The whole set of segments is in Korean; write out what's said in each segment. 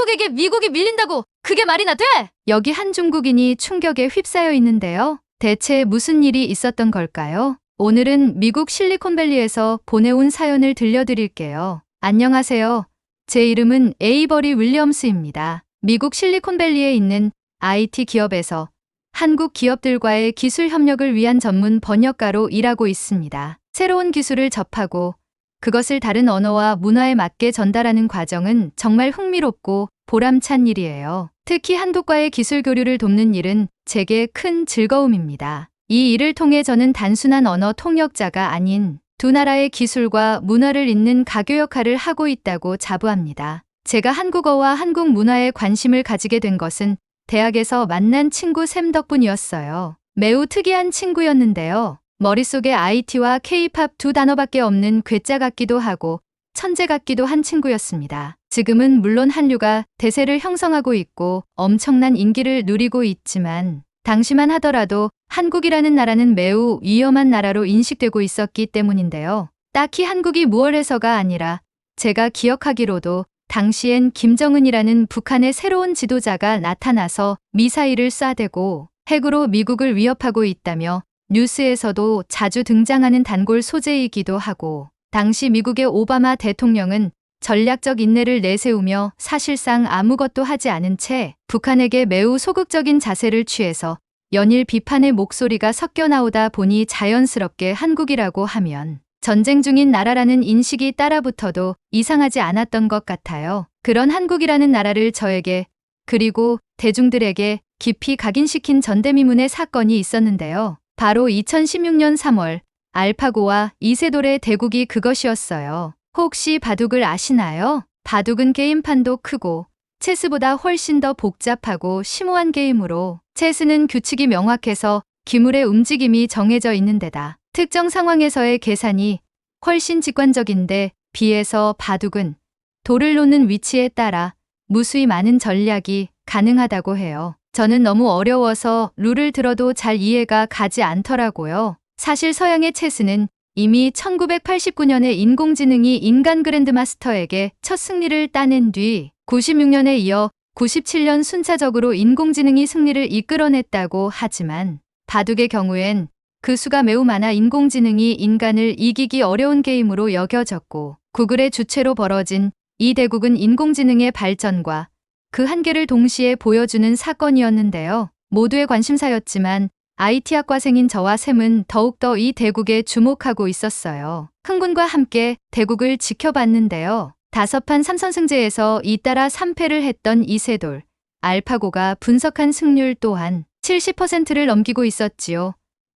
한국에게 미국이 밀린다고 그게 말이나 돼? 여기 한 중국인이 충격에 휩싸여 있는데요. 대체 무슨 일이 있었던 걸까요? 오늘은 미국 실리콘밸리에서 보내온 사연을 들려드릴게요. 안녕하세요. 제 이름은 에이버리 윌리엄스입니다. 미국 실리콘밸리에 있는 IT 기업에서 한국 기업들과의 기술 협력을 위한 전문 번역가로 일하고 있습니다. 새로운 기술을 접하고 그것을 다른 언어와 문화에 맞게 전달하는 과정은 정말 흥미롭고 보람찬 일이에요. 특히 한국과의 기술 교류를 돕는 일은 제게 큰 즐거움입니다. 이 일을 통해 저는 단순한 언어 통역자가 아닌 두 나라의 기술과 문화를 잇는 가교 역할을 하고 있다고 자부합니다. 제가 한국어와 한국 문화에 관심을 가지게 된 것은 대학에서 만난 친구 샘 덕분이었어요. 매우 특이한 친구였는데요. 머릿속에 IT와 K-팝 두 단어밖에 없는 괴짜 같기도 하고 천재 같기도 한 친구였습니다. 지금은 물론 한류가 대세를 형성하고 있고 엄청난 인기를 누리고 있지만 당시만 하더라도 한국이라는 나라는 매우 위험한 나라로 인식되고 있었기 때문인데요. 딱히 한국이 무얼 해서가 아니라 제가 기억하기로도 당시엔 김정은이라는 북한의 새로운 지도자가 나타나서 미사일을 쏴대고 핵으로 미국을 위협하고 있다며 뉴스에서도 자주 등장하는 단골 소재이기도 하고 당시 미국의 오바마 대통령은 전략적 인내를 내세우며 사실상 아무것도 하지 않은 채 북한에게 매우 소극적인 자세를 취해서 연일 비판의 목소리가 섞여 나오다 보니 자연스럽게 한국이라고 하면 전쟁 중인 나라라는 인식이 따라붙어도 이상하지 않았던 것 같아요. 그런 한국이라는 나라를 저에게 그리고 대중들에게 깊이 각인시킨 전대미문의 사건이 있었는데요. 바로 2016년 3월 알파고와 이세돌의 대국이 그것이었어요. 혹시 바둑을 아시나요? 바둑은 게임판도 크고 체스보다 훨씬 더 복잡하고 심오한 게임으로 체스는 규칙이 명확해서 기물의 움직임이 정해져 있는 데다 특정 상황에서의 계산이 훨씬 직관적인데 비해서 바둑은 돌을 놓는 위치에 따라 무수히 많은 전략이 가능하다고 해요. 저는 너무 어려워서 룰을 들어도 잘 이해가 가지 않더라고요. 사실 서양의 체스는 이미 1989년에 인공지능이 인간 그랜드마스터에게 첫 승리를 따낸 뒤 96년에 이어 97년 순차적으로 인공지능이 승리를 이끌어냈다고 하지만 바둑의 경우엔 그 수가 매우 많아 인공지능이 인간을 이기기 어려운 게임으로 여겨졌고 구글의 주체로 벌어진 이 대국은 인공지능의 발전과 그 한계를 동시에 보여주는 사건이었는데요. 모두의 관심사였지만 IT학과생인 저와 샘은 더욱더 이 대국에 주목하고 있었어요. 흥분과 함께 대국을 지켜봤는데요. 5판 3선승제에서 잇따라 3패를 했던 이세돌, 알파고가 분석한 승률 또한 70%를 넘기고 있었지요.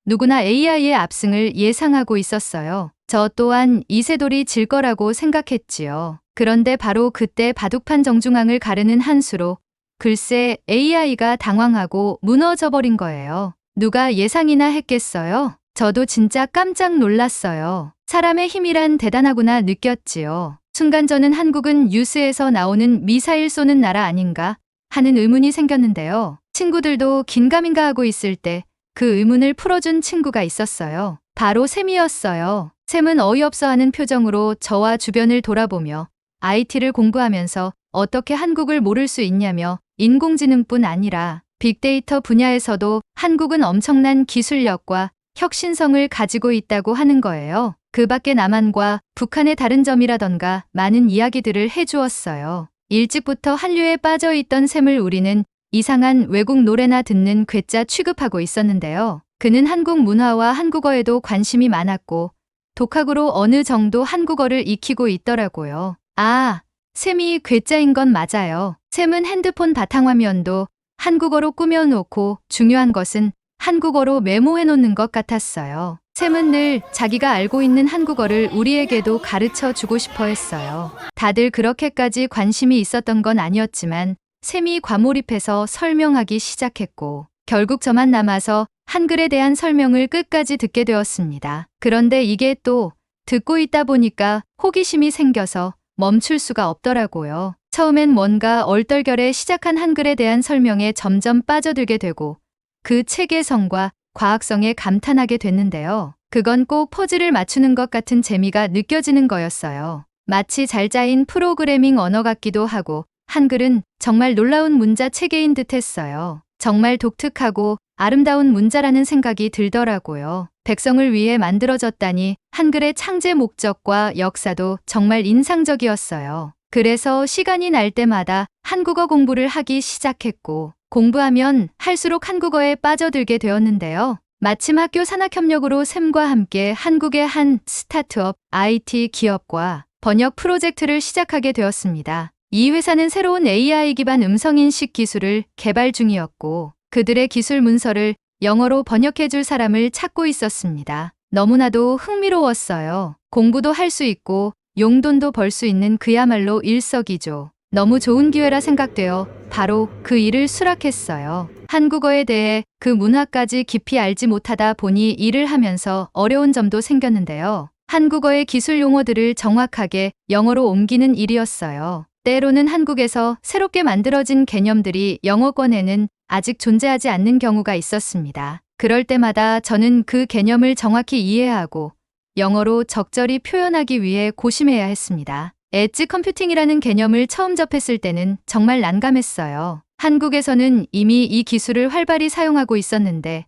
누구나 AI의 압승을 예상하고 있었어요. 저 또한 이세돌이 질 거라고 생각했지요. 그런데 바로 그때 바둑판 정중앙을 가르는 한 수로 글쎄 AI가 당황하고 무너져버린 거예요. 누가 예상이나 했겠어요? 저도 진짜 깜짝 놀랐어요. 사람의 힘이란 대단하구나 느꼈지요. 순간 저는 한국은 뉴스에서 나오는 미사일 쏘는 나라 아닌가 하는 의문이 생겼는데요. 친구들도 긴가민가 하고 있을 때 그 의문을 풀어준 친구가 있었어요. 바로 샘이었어요. 샘은 어이없어하는 표정으로 저와 주변을 돌아보며 IT를 공부하면서 어떻게 한국을 모를 수 있냐며 인공지능뿐 아니라 빅데이터 분야에서도 한국은 엄청난 기술력과 혁신성을 가지고 있다고 하는 거예요. 그 밖에 남한과 북한의 다른 점이라던가 많은 이야기들을 해주었어요. 일찍부터 한류에 빠져있던 샘을 우리는 이상한 외국 노래나 듣는 괴짜 취급하고 있었는데요. 그는 한국 문화와 한국어에도 관심이 많았고 독학으로 어느 정도 한국어를 익히고 있더라고요. 아, 샘이 괴짜인 건 맞아요. 샘은 핸드폰 바탕화면도 한국어로 꾸며놓고 중요한 것은 한국어로 메모해놓는 것 같았어요. 샘은 늘 자기가 알고 있는 한국어를 우리에게도 가르쳐 주고 싶어 했어요. 다들 그렇게까지 관심이 있었던 건 아니었지만 샘이 과몰입해서 설명하기 시작했고 결국 저만 남아서 한글에 대한 설명을 끝까지 듣게 되었습니다. 그런데 이게 또 듣고 있다 보니까 호기심이 생겨서 멈출 수가 없더라고요. 처음엔 뭔가 얼떨결에 시작한 한글에 대한 설명에 점점 빠져들게 되고 그 체계성과 과학성에 감탄하게 됐는데요. 그건 꼭 퍼즐을 맞추는 것 같은 재미가 느껴지는 거였어요. 마치 잘 짜인 프로그래밍 언어 같기도 하고 한글은 정말 놀라운 문자 체계인 듯 했어요. 정말 독특하고 아름다운 문자라는 생각이 들더라고요. 백성을 위해 만들어졌다니 한글의 창제 목적과 역사도 정말 인상적이었어요. 그래서 시간이 날 때마다 한국어 공부를 하기 시작했고, 공부하면 할수록 한국어에 빠져들게 되었는데요. 마침 학교 산학협력으로 샘과 함께 한국의 한 스타트업 IT 기업과 번역 프로젝트를 시작하게 되었습니다. 이 회사는 새로운 AI 기반 음성인식 기술을 개발 중이었고, 그들의 기술 문서를 영어로 번역해줄 사람을 찾고 있었습니다. 너무나도 흥미로웠어요. 공부도 할 수 있고 용돈도 벌 수 있는 그야말로 일석이조. 너무 좋은 기회라 생각되어 바로 그 일을 수락했어요. 한국어에 대해 그 문화까지 깊이 알지 못하다 보니 일을 하면서 어려운 점도 생겼는데요. 한국어의 기술 용어들을 정확하게 영어로 옮기는 일이었어요. 때로는 한국에서 새롭게 만들어진 개념들이 영어권에는 아직 존재하지 않는 경우가 있었습니다. 그럴 때마다 저는 그 개념을 정확히 이해하고 영어로 적절히 표현하기 위해 고심해야 했습니다. 엣지 컴퓨팅이라는 개념을 처음 접했을 때는 정말 난감했어요. 한국에서는 이미 이 기술을 활발히 사용하고 있었는데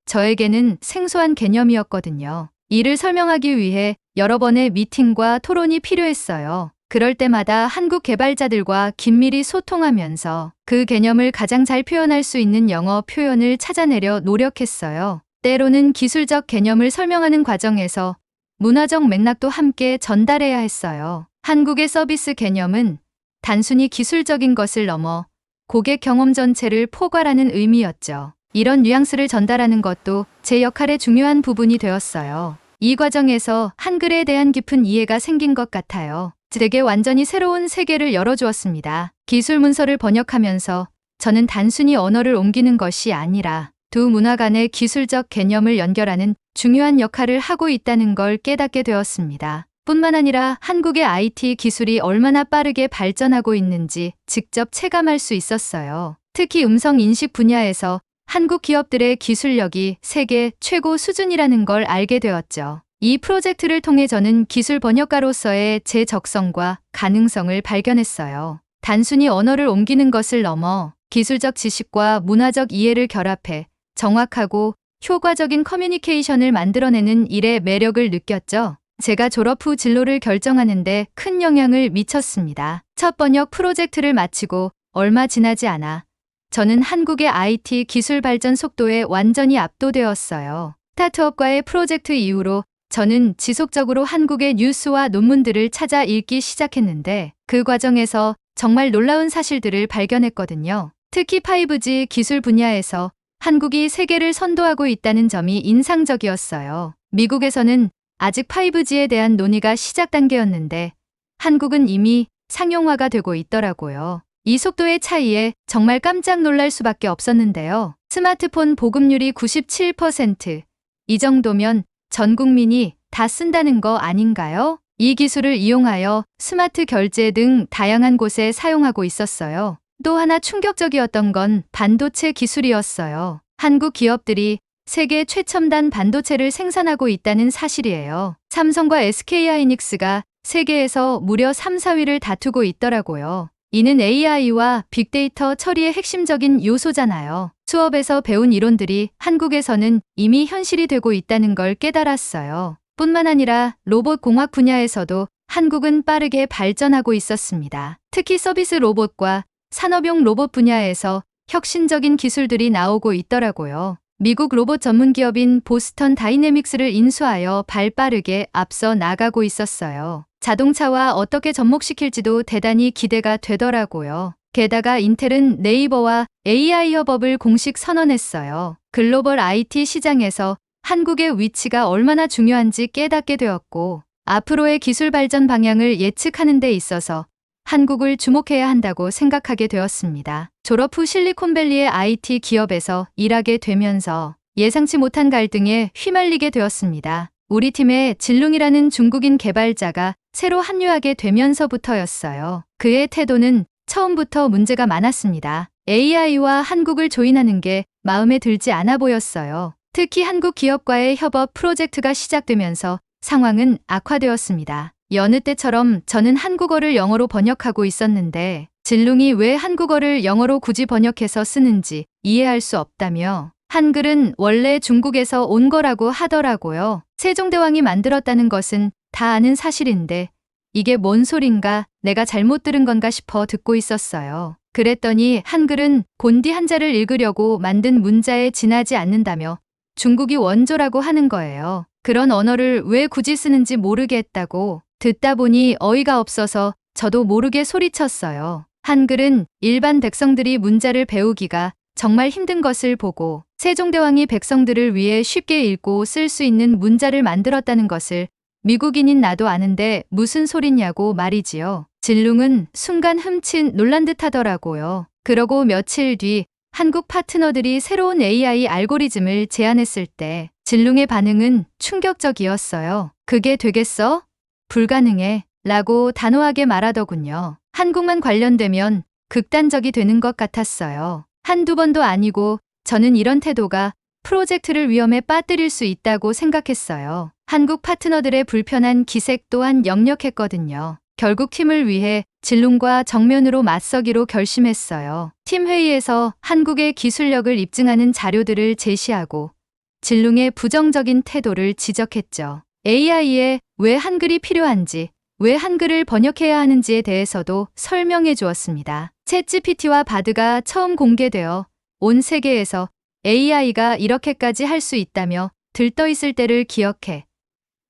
저에게는 생소한 개념이었거든요. 이를 설명하기 위해 여러 번의 미팅과 토론이 필요했어요. 그럴 때마다 한국 개발자들과 긴밀히 소통하면서 그 개념을 가장 잘 표현할 수 있는 영어 표현을 찾아내려 노력했어요. 때로는 기술적 개념을 설명하는 과정에서 문화적 맥락도 함께 전달해야 했어요. 한국의 서비스 개념은 단순히 기술적인 것을 넘어 고객 경험 전체를 포괄하는 의미였죠. 이런 뉘앙스를 전달하는 것도 제 역할의 중요한 부분이 되었어요. 이 과정에서 한글에 대한 깊은 이해가 생긴 것 같아요. 제게 완전히 새로운 세계를 열어주었습니다. 기술 문서를 번역하면서 저는 단순히 언어를 옮기는 것이 아니라 두 문화 간의 기술적 개념을 연결하는 중요한 역할을 하고 있다는 걸 깨닫게 되었습니다. 뿐만 아니라 한국의 IT 기술이 얼마나 빠르게 발전하고 있는지 직접 체감할 수 있었어요. 특히 음성 인식 분야에서 한국 기업들의 기술력이 세계 최고 수준이라는 걸 알게 되었죠. 이 프로젝트를 통해 저는 기술 번역가로서의 제 적성과 가능성을 발견했어요. 단순히 언어를 옮기는 것을 넘어 기술적 지식과 문화적 이해를 결합해 정확하고 효과적인 커뮤니케이션을 만들어내는 일의 매력을 느꼈죠. 제가 졸업 후 진로를 결정하는데 큰 영향을 미쳤습니다. 첫 번역 프로젝트를 마치고 얼마 지나지 않아 저는 한국의 IT 기술 발전 속도에 완전히 압도되었어요. 스타트업과의 프로젝트 이후로 저는 지속적으로 한국의 뉴스와 논문들을 찾아 읽기 시작했는데 그 과정에서 정말 놀라운 사실들을 발견했거든요. 특히 5G 기술 분야에서 한국이 세계를 선도하고 있다는 점이 인상적이었어요. 미국에서는 아직 5G에 대한 논의가 시작 단계였는데 한국은 이미 상용화가 되고 있더라고요. 이 속도의 차이에 정말 깜짝 놀랄 수밖에 없었는데요. 스마트폰 보급률이 97%. 이 정도면 전 국민이 다 쓴다는 거 아닌가요? 이 기술을 이용하여 스마트 결제 등 다양한 곳에 사용하고 있었어요. 또 하나 충격적이었던 건 반도체 기술이었어요. 한국 기업들이 세계 최첨단 반도체를 생산하고 있다는 사실이에요. 삼성과 SK하이닉스가 세계에서 무려 3, 4위를 다투고 있더라고요. 이는 AI와 빅데이터 처리의 핵심적인 요소잖아요. 수업에서 배운 이론들이 한국에서는 이미 현실이 되고 있다는 걸 깨달았어요. 뿐만 아니라 로봇 공학 분야에서도 한국은 빠르게 발전하고 있었습니다. 특히 서비스 로봇과 산업용 로봇 분야에서 혁신적인 기술들이 나오고 있더라고요. 미국 로봇 전문 기업인 보스턴 다이내믹스를 인수하여 발빠르게 앞서 나가고 있었어요. 자동차와 어떻게 접목시킬지도 대단히 기대가 되더라고요. 게다가 인텔은 네이버와 AI 협업을 공식 선언했어요. 글로벌 IT 시장에서 한국의 위치가 얼마나 중요한지 깨닫게 되었고 앞으로의 기술 발전 방향을 예측하는 데 있어서 한국을 주목해야 한다고 생각하게 되었습니다. 졸업 후 실리콘밸리의 IT 기업에서 일하게 되면서 예상치 못한 갈등에 휘말리게 되었습니다. 우리 팀에 진룽이라는 중국인 개발자가 새로 합류하게 되면서부터였어요. 그의 태도는 처음부터 문제가 많았습니다. AI와 한국을 조인하는 게 마음에 들지 않아 보였어요. 특히 한국 기업과의 협업 프로젝트가 시작되면서 상황은 악화되었습니다. 여느 때처럼 저는 한국어를 영어로 번역하고 있었는데 진룽이 왜 한국어를 영어로 굳이 번역해서 쓰는지 이해할 수 없다며 한글은 원래 중국에서 온 거라고 하더라고요. 세종대왕이 만들었다는 것은 다 아는 사실인데 이게 뭔 소린가 내가 잘못 들은 건가 싶어 듣고 있었어요. 그랬더니 한글은 곤디 한자를 읽으려고 만든 문자에 지나지 않는다며 중국이 원조라고 하는 거예요. 그런 언어를 왜 굳이 쓰는지 모르겠다고 듣다 보니 어이가 없어서 저도 모르게 소리쳤어요. 한글은 일반 백성들이 문자를 배우기가 정말 힘든 것을 보고 세종대왕이 백성들을 위해 쉽게 읽고 쓸 수 있는 문자를 만들었다는 것을 미국인인 나도 아는데 무슨 소리냐고 말이지요. 진룽은 순간 흠칫 놀란 듯 하더라고요. 그러고 며칠 뒤 한국 파트너들이 새로운 AI 알고리즘을 제안했을 때 진룽의 반응은 충격적이었어요. 그게 되겠어? 불가능해. 라고 단호하게 말하더군요. 한국만 관련되면 극단적이 되는 것 같았어요. 한두 번도 아니고 저는 이런 태도가 프로젝트를 위험에 빠뜨릴 수 있다고 생각했어요. 한국 파트너들의 불편한 기색 또한 역력했거든요. 결국 팀을 위해 진룽과 정면으로 맞서기로 결심했어요. 팀 회의에서 한국의 기술력을 입증하는 자료들을 제시하고 진룽의 부정적인 태도를 지적했죠. AI에 왜 한글이 필요한지, 왜 한글을 번역해야 하는지에 대해서도 설명해 주었습니다. 챗GPT와 바드가 처음 공개되어 온 세계에서 AI가 이렇게까지 할 수 있다며 들떠있을 때를 기억해.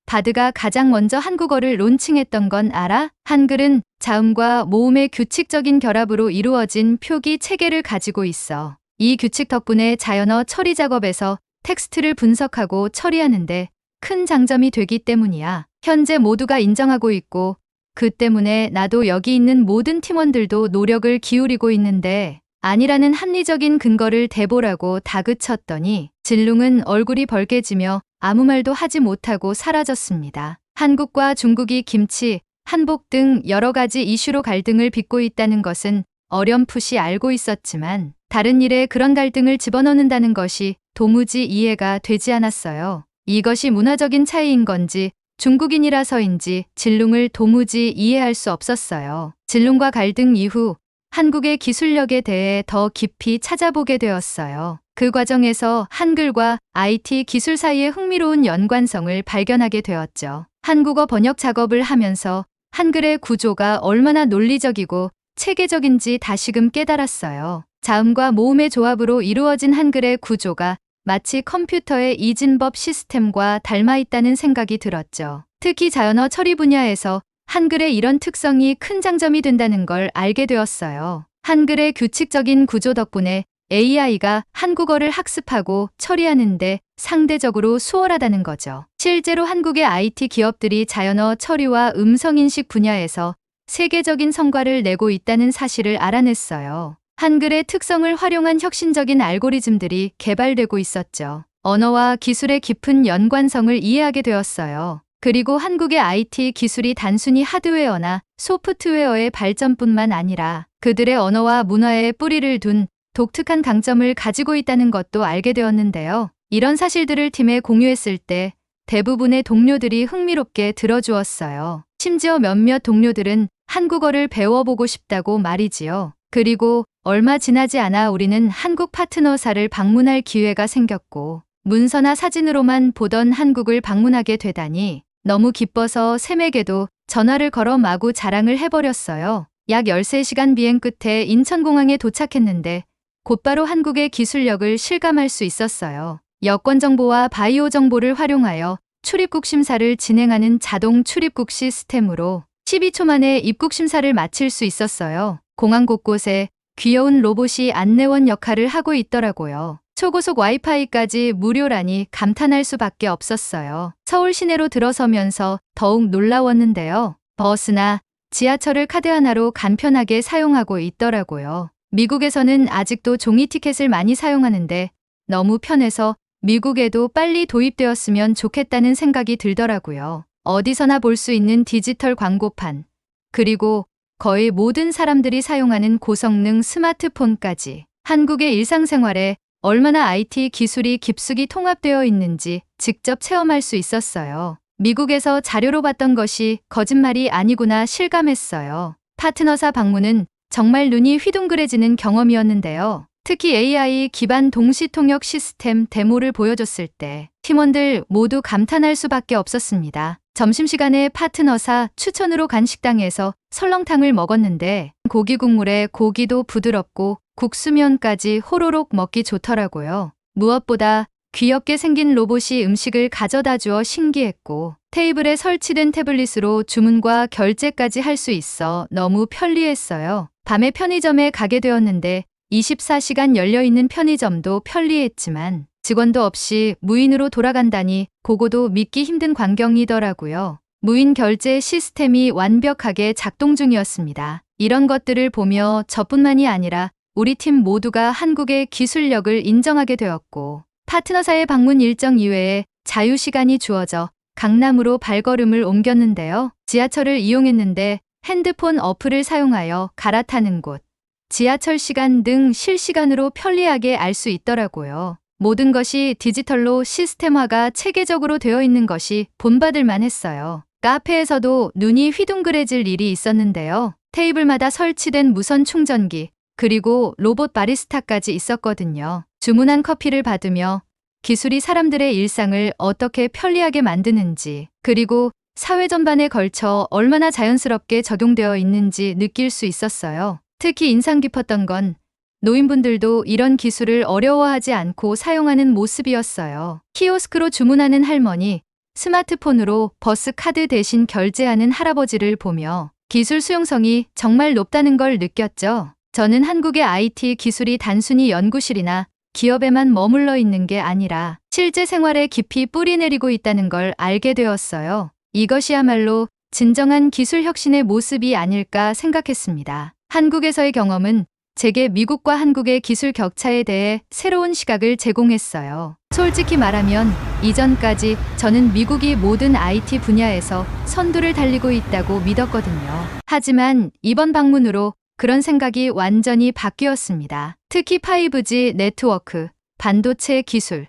바드가 가장 먼저 한국어를 론칭했던 건 알아? 한글은 자음과 모음의 규칙적인 결합으로 이루어진 표기 체계를 가지고 있어. 이 규칙 덕분에 자연어 처리 작업에서 텍스트를 분석하고 처리하는데 큰 장점이 되기 때문이야. 현재 모두가 인정하고 있고 그 때문에 나도 여기 있는 모든 팀원들도 노력을 기울이고 있는데 아니라는 합리적인 근거를 대보라고 다그쳤더니 진룽은 얼굴이 벌개지며 아무 말도 하지 못하고 사라졌습니다. 한국과 중국이 김치, 한복 등 여러 가지 이슈로 갈등을 빚고 있다는 것은 어렴풋이 알고 있었지만 다른 일에 그런 갈등을 집어넣는다는 것이 도무지 이해가 되지 않았어요. 이것이 문화적인 차이인 건지 중국인이라서인지 진룽을 도무지 이해할 수 없었어요. 진룽과 갈등 이후 한국의 기술력에 대해 더 깊이 찾아보게 되었어요. 그 과정에서 한글과 IT 기술 사이의 흥미로운 연관성을 발견하게 되었죠. 한국어 번역 작업을 하면서 한글의 구조가 얼마나 논리적이고 체계적인지 다시금 깨달았어요. 자음과 모음의 조합으로 이루어진 한글의 구조가 마치 컴퓨터의 이진법 시스템과 닮아 있다는 생각이 들었죠. 특히 자연어 처리 분야에서 한글의 이런 특성이 큰 장점이 된다는 걸 알게 되었어요. 한글의 규칙적인 구조 덕분에 AI가 한국어를 학습하고 처리하는데 상대적으로 수월하다는 거죠. 실제로 한국의 IT 기업들이 자연어 처리와 음성인식 분야에서 세계적인 성과를 내고 있다는 사실을 알아냈어요. 한글의 특성을 활용한 혁신적인 알고리즘들이 개발되고 있었죠. 언어와 기술의 깊은 연관성을 이해하게 되었어요. 그리고 한국의 IT 기술이 단순히 하드웨어나 소프트웨어의 발전뿐만 아니라 그들의 언어와 문화에 뿌리를 둔 독특한 강점을 가지고 있다는 것도 알게 되었는데요. 이런 사실들을 팀에 공유했을 때 대부분의 동료들이 흥미롭게 들어주었어요. 심지어 몇몇 동료들은 한국어를 배워보고 싶다고 말이지요. 그리고 얼마 지나지 않아 우리는 한국 파트너사를 방문할 기회가 생겼고 문서나 사진으로만 보던 한국을 방문하게 되다니 너무 기뻐서 샘에게도 전화를 걸어 마구 자랑을 해버렸어요. 약 13시간 비행 끝에 인천공항에 도착했는데 곧바로 한국의 기술력을 실감할 수 있었어요. 여권 정보와 바이오 정보를 활용하여 출입국 심사를 진행하는 자동 출입국 시스템으로 12초 만에 입국 심사를 마칠 수 있었어요. 공항 곳곳에 귀여운 로봇이 안내원 역할을 하고 있더라고요. 초고속 와이파이까지 무료라니 감탄할 수밖에 없었어요. 서울 시내로 들어서면서 더욱 놀라웠는데요. 버스나 지하철을 카드 하나로 간편하게 사용하고 있더라고요. 미국에서는 아직도 종이 티켓을 많이 사용하는데 너무 편해서 미국에도 빨리 도입되었으면 좋겠다는 생각이 들더라고요. 어디서나 볼 수 있는 디지털 광고판, 그리고 거의 모든 사람들이 사용하는 고성능 스마트폰까지 한국의 일상생활에 얼마나 IT 기술이 깊숙이 통합되어 있는지 직접 체험할 수 있었어요. 미국에서 자료로 봤던 것이 거짓말이 아니구나 실감했어요. 파트너사 방문은 정말 눈이 휘둥그레지는 경험이었는데요. 특히 AI 기반 동시통역 시스템 데모를 보여줬을 때 팀원들 모두 감탄할 수밖에 없었습니다. 점심시간에 파트너사 추천으로 간 식당에서 설렁탕을 먹었는데 고기 국물에 고기도 부드럽고 국수면까지 호로록 먹기 좋더라고요. 무엇보다 귀엽게 생긴 로봇이 음식을 가져다 주어 신기했고 테이블에 설치된 태블릿으로 주문과 결제까지 할 수 있어 너무 편리했어요. 밤에 편의점에 가게 되었는데 24시간 열려있는 편의점도 편리했지만 직원도 없이 무인으로 돌아간다니 그거도 믿기 힘든 광경이더라고요. 무인 결제 시스템이 완벽하게 작동 중이었습니다. 이런 것들을 보며 저뿐만이 아니라 우리 팀 모두가 한국의 기술력을 인정하게 되었고 파트너사의 방문 일정 이외에 자유시간이 주어져 강남으로 발걸음을 옮겼는데요. 지하철을 이용했는데 핸드폰 어플을 사용하여 갈아타는 곳, 지하철 시간 등 실시간으로 편리하게 알 수 있더라고요. 모든 것이 디지털로 시스템화가 체계적으로 되어 있는 것이 본받을만 했어요. 카페에서도 눈이 휘둥그레질 일이 있었는데요. 테이블마다 설치된 무선 충전기, 그리고 로봇 바리스타까지 있었거든요. 주문한 커피를 받으며 기술이 사람들의 일상을 어떻게 편리하게 만드는지, 그리고 사회 전반에 걸쳐 얼마나 자연스럽게 적용되어 있는지 느낄 수 있었어요. 특히 인상 깊었던 건 노인분들도 이런 기술을 어려워하지 않고 사용하는 모습이었어요. 키오스크로 주문하는 할머니, 스마트폰으로 버스 카드 대신 결제하는 할아버지를 보며 기술 수용성이 정말 높다는 걸 느꼈죠. 저는 한국의 IT 기술이 단순히 연구실이나 기업에만 머물러 있는 게 아니라 실제 생활에 깊이 뿌리내리고 있다는 걸 알게 되었어요. 이것이야말로 진정한 기술 혁신의 모습이 아닐까 생각했습니다. 한국에서의 경험은 제게 미국과 한국의 기술 격차에 대해 새로운 시각을 제공했어요. 솔직히 말하면 이전까지 저는 미국이 모든 IT 분야에서 선두를 달리고 있다고 믿었거든요. 하지만 이번 방문으로 그런 생각이 완전히 바뀌었습니다. 특히 5G 네트워크, 반도체 기술,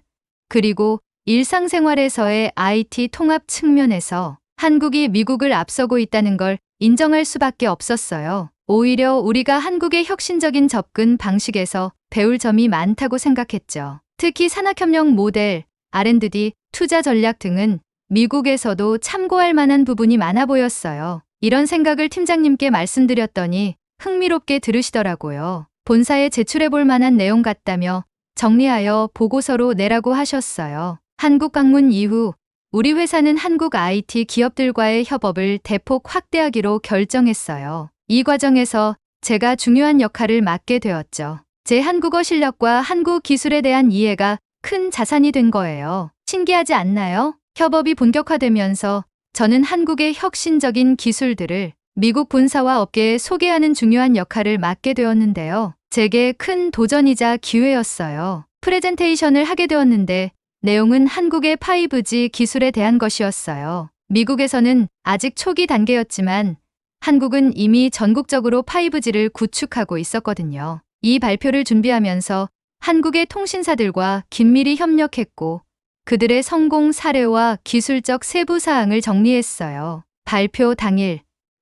그리고 일상생활에서의 IT 통합 측면에서 한국이 미국을 앞서고 있다는 걸 인정할 수밖에 없었어요. 오히려 우리가 한국의 혁신적인 접근 방식에서 배울 점이 많다고 생각했죠. 특히 산학협력 모델, R&D, 투자 전략 등은 미국에서도 참고할 만한 부분이 많아 보였어요. 이런 생각을 팀장님께 말씀드렸더니 흥미롭게 들으시더라고요. 본사에 제출해 볼 만한 내용 같다며 정리하여 보고서로 내라고 하셨어요. 한국 방문 이후 우리 회사는 한국 IT 기업들과의 협업을 대폭 확대하기로 결정했어요. 이 과정에서 제가 중요한 역할을 맡게 되었죠. 제 한국어 실력과 한국 기술에 대한 이해가 큰 자산이 된 거예요. 신기하지 않나요? 협업이 본격화되면서 저는 한국의 혁신적인 기술들을 미국 본사와 업계에 소개하는 중요한 역할을 맡게 되었는데요. 제게 큰 도전이자 기회였어요. 프레젠테이션을 하게 되었는데 내용은 한국의 5G 기술에 대한 것이었어요. 미국에서는 아직 초기 단계였지만 한국은 이미 전국적으로 5G를 구축하고 있었거든요. 이 발표를 준비하면서 한국의 통신사들과 긴밀히 협력했고 그들의 성공 사례와 기술적 세부 사항을 정리했어요. 발표 당일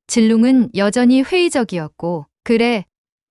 진룽은 여전히 회의적이었고 그래,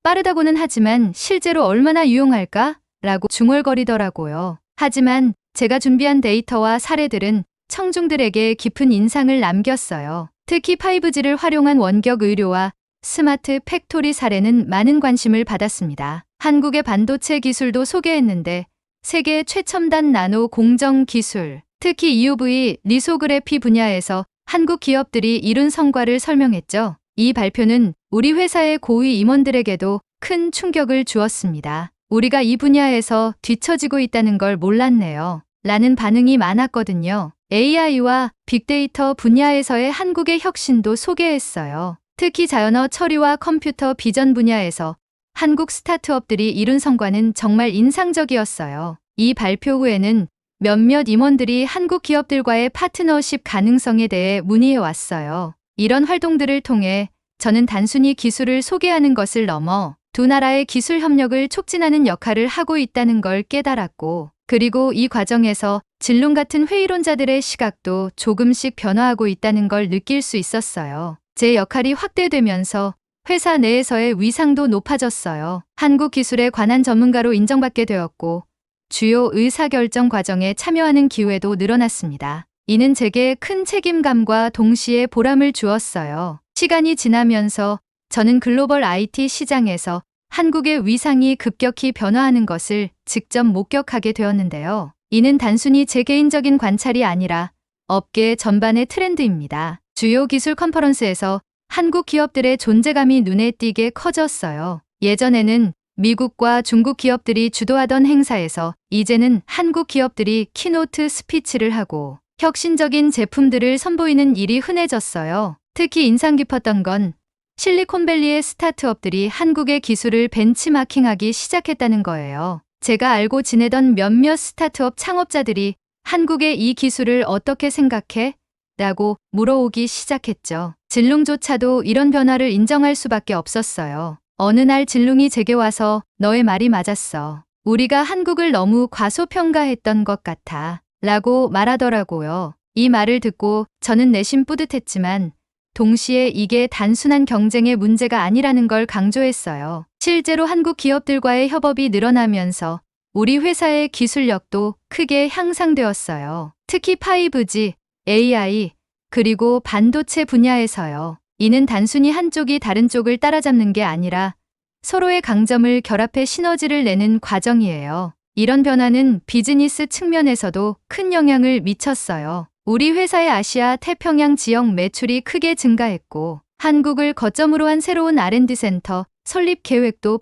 빠르다고는 하지만 실제로 얼마나 유용할까? 라고 중얼거리더라고요. 하지만 제가 준비한 데이터와 사례들은 청중들에게 깊은 인상을 남겼어요. 특히 5G를 활용한 원격 의료와 스마트 팩토리 사례는 많은 관심을 받았습니다. 한국의 반도체 기술도 소개했는데 세계 최첨단 나노 공정 기술, 특히 EUV 리소그래피 분야에서 한국 기업들이 이룬 성과를 설명했죠. 이 발표는 우리 회사의 고위 임원들에게도 큰 충격을 주었습니다. 우리가 이 분야에서 뒤처지고 있다는 걸 몰랐네요. 라는 반응이 많았거든요. AI와 빅데이터 분야에서의 한국의 혁신도 소개했어요. 특히 자연어 처리와 컴퓨터 비전 분야에서 한국 스타트업들이 이룬 성과는 정말 인상적이었어요. 이 발표 후에는 몇몇 임원들이 한국 기업들과의 파트너십 가능성에 대해 문의해 왔어요. 이런 활동들을 통해 저는 단순히 기술을 소개하는 것을 넘어 두 나라의 기술 협력을 촉진하는 역할을 하고 있다는 걸 깨달았고, 그리고 이 과정에서 진룽 같은 회의론자들의 시각도 조금씩 변화하고 있다는 걸 느낄 수 있었어요. 제 역할이 확대되면서 회사 내에서의 위상도 높아졌어요. 한국 기술에 관한 전문가로 인정받게 되었고 주요 의사결정 과정에 참여하는 기회도 늘어났습니다. 이는 제게 큰 책임감과 동시에 보람을 주었어요. 시간이 지나면서 저는 글로벌 IT 시장에서 한국의 위상이 급격히 변화하는 것을 직접 목격하게 되었는데요. 이는 단순히 제 개인적인 관찰이 아니라 업계 전반의 트렌드입니다. 주요 기술 컨퍼런스에서 한국 기업들의 존재감이 눈에 띄게 커졌어요. 예전에는 미국과 중국 기업들이 주도하던 행사에서 이제는 한국 기업들이 키노트 스피치를 하고 혁신적인 제품들을 선보이는 일이 흔해졌어요. 특히 인상 깊었던 건 실리콘밸리의 스타트업들이 한국의 기술을 벤치마킹하기 시작했다는 거예요. 제가 알고 지내던 몇몇 스타트업 창업자들이 한국의 이 기술을 어떻게 생각해? 라고 물어오기 시작했죠. 진룽조차도 이런 변화를 인정할 수밖에 없었어요. 어느 날 진룽이 제게 와서 너의 말이 맞았어. 우리가 한국을 너무 과소평가했던 것 같아. 라고 말하더라고요. 이 말을 듣고 저는 내심 뿌듯했지만 동시에 이게 단순한 경쟁의 문제가 아니라는 걸 강조했어요. 실제로 한국 기업들과의 협업이 늘어나면서 우리 회사의 기술력도 크게 향상되었어요. 특히 5G, AI, 그리고 반도체 분야에서요. 이는 단순히 한쪽이 다른 쪽을 따라잡는 게 아니라 서로의 강점을 결합해 시너지를 내는 과정이에요. 이런 변화는 비즈니스 측면에서도 큰 영향을 미쳤어요. 우리 회사의 아시아 태평양 지역 매출이 크게 증가했고 한국을 거점으로 한 새로운 R&D 센터 설립 계획도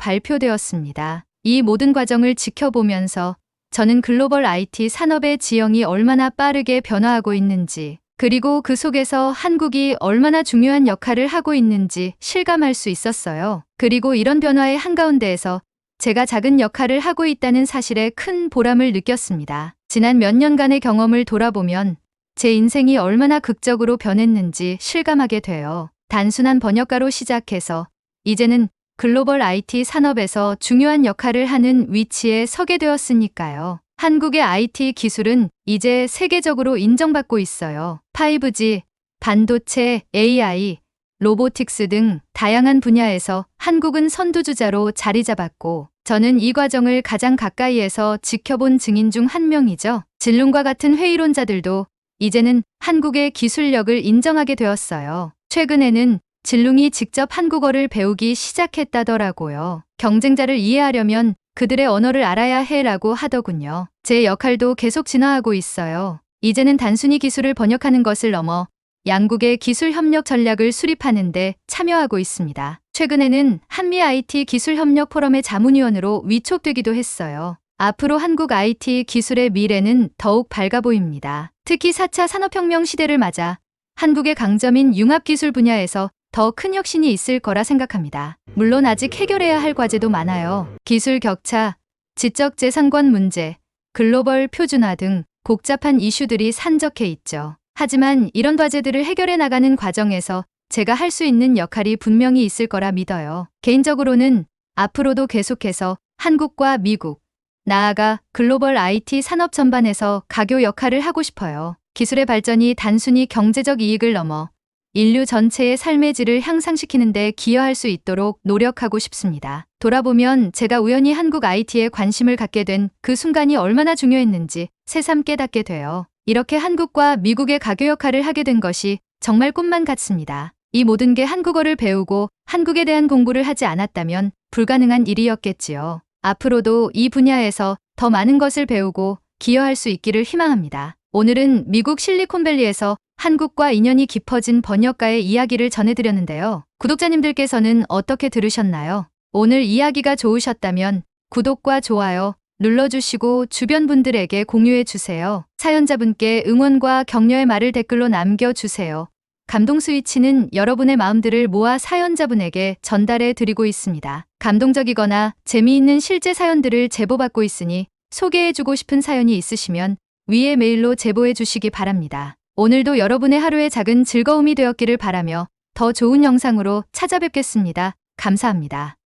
발표되었습니다. 이 모든 과정을 지켜보면서 저는 글로벌 IT 산업의 지형이 얼마나 빠르게 변화하고 있는지 그리고 그 속에서 한국이 얼마나 중요한 역할을 하고 있는지 실감할 수 있었어요. 그리고 이런 변화의 한가운데에서 제가 작은 역할을 하고 있다는 사실에 큰 보람을 느꼈습니다. 지난 몇 년간의 경험을 돌아보면 제 인생이 얼마나 극적으로 변했는지 실감하게 돼요. 단순한 번역가로 시작해서 이제는 글로벌 IT 산업에서 중요한 역할을 하는 위치에 서게 되었으니까요. 한국의 IT 기술은 이제 세계적으로 인정받고 있어요. 5G, 반도체, AI, 로보틱스 등 다양한 분야에서 한국은 선두주자로 자리 잡았고 저는 이 과정을 가장 가까이에서 지켜본 증인 중 한 명이죠. 진룽과 같은 회의론자들도 이제는 한국의 기술력을 인정하게 되었어요. 최근에는 진룽이 직접 한국어를 배우기 시작했다더라고요. 경쟁자를 이해하려면 그들의 언어를 알아야 해라고 하더군요. 제 역할도 계속 진화하고 있어요. 이제는 단순히 기술을 번역하는 것을 넘어 양국의 기술 협력 전략을 수립하는 데 참여하고 있습니다. 최근에는 한미 IT 기술 협력 포럼의 자문위원으로 위촉되기도 했어요. 앞으로 한국 IT 기술의 미래는 더욱 밝아 보입니다. 특히 4차 산업혁명 시대를 맞아 한국의 강점인 융합기술 분야에서 더 큰 혁신이 있을 거라 생각합니다. 물론 아직 해결해야 할 과제도 많아요. 기술 격차, 지적재산권 문제, 글로벌 표준화 등 복잡한 이슈들이 산적해 있죠. 하지만 이런 과제들을 해결해 나가는 과정에서 제가 할 수 있는 역할이 분명히 있을 거라 믿어요. 개인적으로는 앞으로도 계속해서 한국과 미국, 나아가 글로벌 IT 산업 전반에서 가교 역할을 하고 싶어요. 기술의 발전이 단순히 경제적 이익을 넘어 인류 전체의 삶의 질을 향상시키는 데 기여할 수 있도록 노력하고 싶습니다. 돌아보면 제가 우연히 한국 IT에 관심을 갖게 된 그 순간이 얼마나 중요했는지 새삼 깨닫게 돼요. 이렇게 한국과 미국의 가교 역할을 하게 된 것이 정말 꿈만 같습니다. 이 모든 게 한국어를 배우고 한국에 대한 공부를 하지 않았다면 불가능한 일이었겠지요. 앞으로도 이 분야에서 더 많은 것을 배우고 기여할 수 있기를 희망합니다. 오늘은 미국 실리콘밸리에서 한국과 인연이 깊어진 번역가의 이야기를 전해드렸는데요. 구독자님들께서는 어떻게 들으셨나요? 오늘 이야기가 좋으셨다면 구독과 좋아요 눌러주시고 주변 분들에게 공유해주세요. 사연자분께 응원과 격려의 말을 댓글로 남겨주세요. 감동 스위치는 여러분의 마음들을 모아 사연자분에게 전달해 드리고 있습니다. 감동적이거나 재미있는 실제 사연들을 제보받고 있으니 소개해주고 싶은 사연이 있으시면 위에 메일로 제보해 주시기 바랍니다. 오늘도 여러분의 하루에 작은 즐거움이 되었기를 바라며 더 좋은 영상으로 찾아뵙겠습니다. 감사합니다.